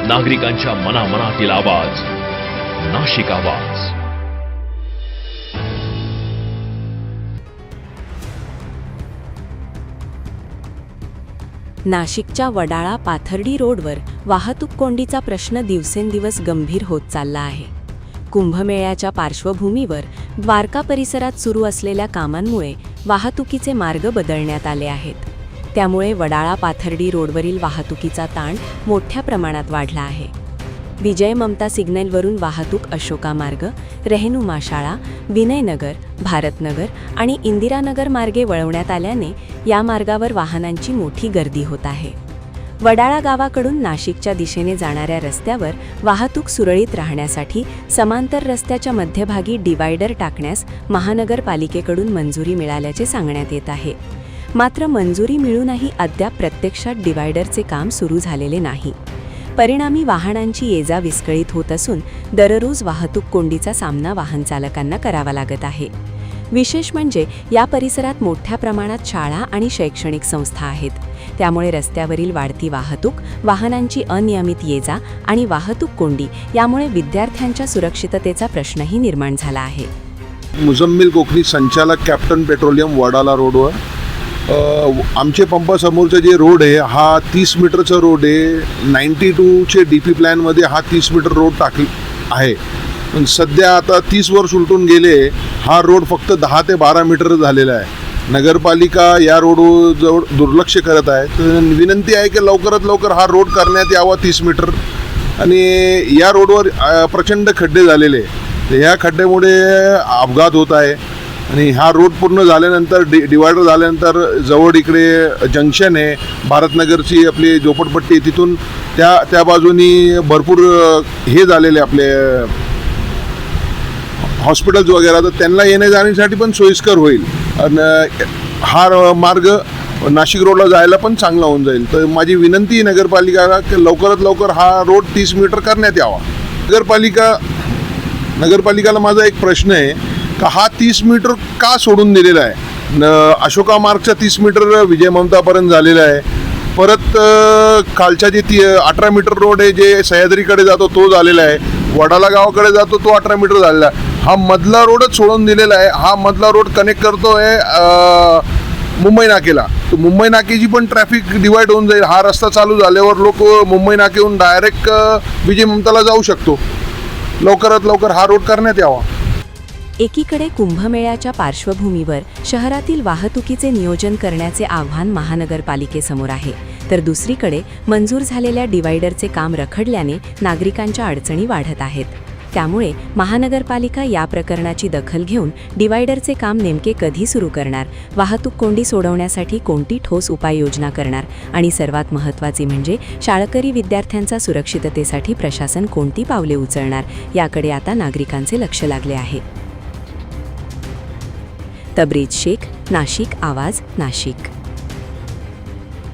नागरिकांच्या मनामनातील आवाज, नाशिक आवाज. नाशिकच्या वडाळा पाथर्डी रोडवर वाहतूक कोंडीचा प्रश्न दिवसेंदिवस गंभीर होत चालला आहे. कुंभमेळ्याच्या पार्श्वभूमीवर द्वारका परिसरात सुरू असलेल्या कामांमुळे वाहतुकीचे मार्ग बदलण्यात आले आहेत. त्यामुळे वडाळा पाथर्डी रोडवरील वाहतुकीचा ताण मोठ्या प्रमाणात वाढला आहे. विजय ममता सिग्नलवरून वाहतूक अशोका मार्ग, रेहनुमा शाळा, विनयनगर, भारतनगर आणि इंदिरानगर मार्गे वळवण्यात आल्याने या मार्गावर वाहनांची मोठी गर्दी होत आहे. वडाळा गावाकडून नाशिकच्या दिशेने जाणाऱ्या रस्त्यावर वाहतूक सुरळीत राहण्यासाठी समांतर रस्त्याच्या मध्यभागी डिवायडर टाकण्यास महानगरपालिकेकडून मंजुरी मिळाल्याचे सांगण्यात येत आहे. मात्र मंजुरी मिळूनही अद्याप प्रत्यक्षात डिवायडरचे काम सुरू झालेले नाही. परिणामी वाहनांची ये-जा विस्कळीत होत असून दररोज वाहतूक कोंडीचा सामना वाहन चालकांना करावा लागत आहे. विशेष म्हणजे या परिसरात मोठ्या प्रमाणात शाळा आणि शैक्षणिक संस्था आहेत. त्यामुळे रस्त्यावरील वाढती वाहतूक, वाहनांची अनियमित ये-जा आणि वाहतूक कोंडी यामुळे विद्यार्थ्यांच्या सुरक्षिततेचा प्रश्नही निर्माण झाला आहे. मुजम्मिल कोकणी, संचालक कॅप्टन पेट्रोलियम, वडाळा रोडवर आमचे पंपासमोरचं जे रोड आहे हा 30 मीटरचा रोड आहे. 92चे DP प्लॅनमध्ये हा 30 मीटर रोड टाकली आहे. पण सध्या आता 30 वर्ष उलटून गेले, हा रोड फक्त 10 ते 12 मीटर झालेला आहे. नगरपालिका या रोडजवळ दुर्लक्ष करत आहे. तर विनंती आहे की लवकरात लवकर हा रोड करण्यात यावा 30 मीटर. आणि या रोडवर प्रचंड खड्डे झालेले, ह्या खड्ड्यामुळे अपघात होत आहे. आणि हा रोड पूर्ण झाल्यानंतर डिवायडर झाल्यानंतर जवळ इकडे जंक्शन आहे, भारतनगरची आपली झोपडपट्टी, तिथून त्या बाजूनी भरपूर हे झालेले आपले हॉस्पिटल्स वगैरे, तर त्यांना येण्या जाण्यासाठी पण सोयीस्कर होईल. आणि हा मार्ग नाशिक रोडला जायला पण चांगला होऊन जाईल. तर माझी विनंती आहे नगरपालिकेला की लवकरात लवकर हा रोड 30 मीटर करण्यात यावा. नगरपालिकेला माझा एक प्रश्न आहे का हा 30 मीटर का सोडून दिलेला आहे. अशोका मार्गचा 30 मीटर विजय ममतापर्यंत झालेला आहे. परत खालच्या जे 18 मीटर रोड आहे जे सह्याद्रीकडे जातो तो झालेला आहे. वडाला गावाकडे जातो तो 18 मीटर झालेला आहे. हा मधला रोडच सोडून दिलेला आहे. हा मधला रोड कनेक्ट करतो आहे मुंबई नाकेला. तर मुंबई नाकेची पण ट्रॅफिक डिवाईड होऊन जाईल. हा रस्ता चालू झाल्यावर लोक मुंबई नाकेहून डायरेक्ट विजय ममताला जाऊ शकतो. लवकरात लवकर हा रोड करण्यात यावा. एकीकडे कुंभमेळ्याच्या पार्श्वभूमीवर शहरातील वाहतुकीचे नियोजन करण्याचे आव्हान महानगरपालिकेसमोर आहे, तर दुसरीकडे मंजूर झालेल्या डिवायडरचे काम रखडल्याने नागरिकांच्या अडचणी वाढत आहेत. त्यामुळे महानगरपालिका या प्रकरणाची दखल घेऊन डिवायडरचे काम नेमके कधी सुरू करणार, वाहतूक कोंडी सोडवण्यासाठी कोणती ठोस उपाययोजना करणार आणि सर्वात महत्त्वाचे म्हणजे शाळकरी विद्यार्थ्यांच्या सुरक्षिततेसाठी प्रशासन कोणती पावले उचलणार याकडे आता नागरिकांचे लक्ष लागले आहे. तबरेज शेख, नाशिक आवाज, नाशिक.